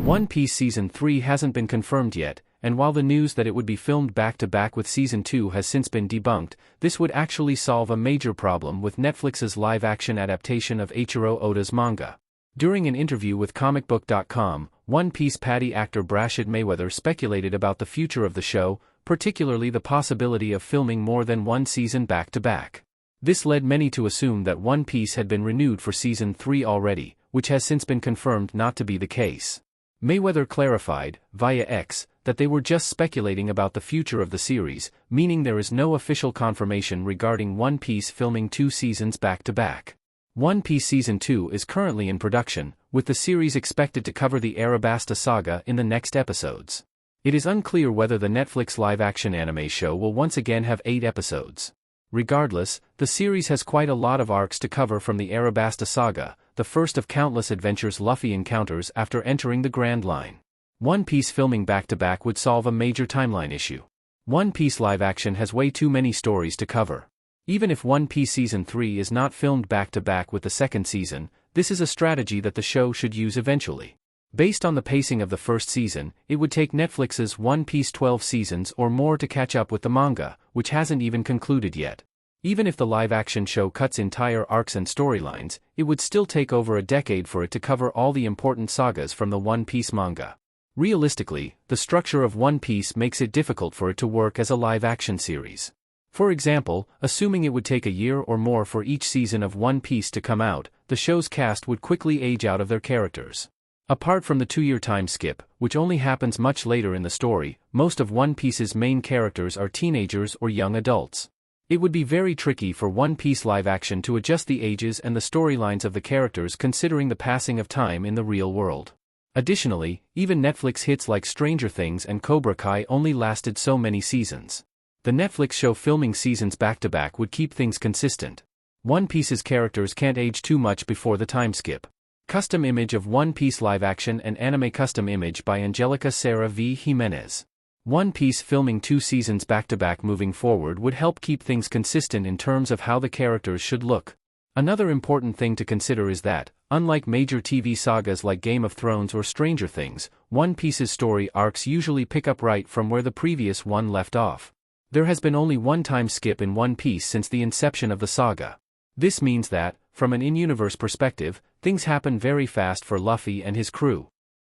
One Piece Season 3 hasn't been confirmed yet, and while the news that it would be filmed back-to-back with Season 2 has since been debunked, this would actually solve a major problem with Netflix's live-action adaptation of Eiichiro Oda's manga. During an interview with comicbook.com, One Piece Paddy actor Brashad Mayweather speculated about the future of the show, particularly the possibility of filming more than one season back-to-back. This led many to assume that One Piece had been renewed for Season 3 already, which has since been confirmed not to be the case. Mayweather clarified, via X, that they were just speculating about the future of the series, meaning there is no official confirmation regarding One Piece filming 2 seasons back-to-back. One Piece Season 2 is currently in production, with the series expected to cover the Arabasta saga in the next episodes. It is unclear whether the Netflix live-action anime show will once again have 8 episodes. Regardless, the series has quite a lot of arcs to cover from the Arabasta saga, the first of countless adventures Luffy encounters after entering the Grand Line. One Piece filming back-to-back would solve a major timeline issue. One Piece live-action has way too many stories to cover. Even if One Piece Season 3 is not filmed back-to-back with the second season, this is a strategy that the show should use eventually. Based on the pacing of the first season, it would take Netflix's One Piece 12 seasons or more to catch up with the manga, which hasn't even concluded yet. Even if the live-action show cuts entire arcs and storylines, it would still take over a decade for it to cover all the important sagas from the One Piece manga. Realistically, the structure of One Piece makes it difficult for it to work as a live-action series. For example, assuming it would take a year or more for each season of One Piece to come out, the show's cast would quickly age out of their characters. Apart from the 2-year time skip, which only happens much later in the story, most of One Piece's main characters are teenagers or young adults. It would be very tricky for One Piece live-action to adjust the ages and the storylines of the characters considering the passing of time in the real world. Additionally, even Netflix hits like Stranger Things and Cobra Kai only lasted so many seasons. The Netflix show filming seasons back-to-back would keep things consistent. One Piece's characters can't age too much before the time skip. Custom image of One Piece live-action and anime custom image by Angelica Sarah V. Jimenez. One Piece filming 2 seasons back-to-back moving forward would help keep things consistent in terms of how the characters should look. Another important thing to consider is that, unlike major TV sagas like Game of Thrones or Stranger Things, One Piece's story arcs usually pick up right from where the previous one left off. There has been only one time skip in One Piece since the inception of the saga. This means that, from an in-universe perspective, things happen very fast for Luffy and his crew.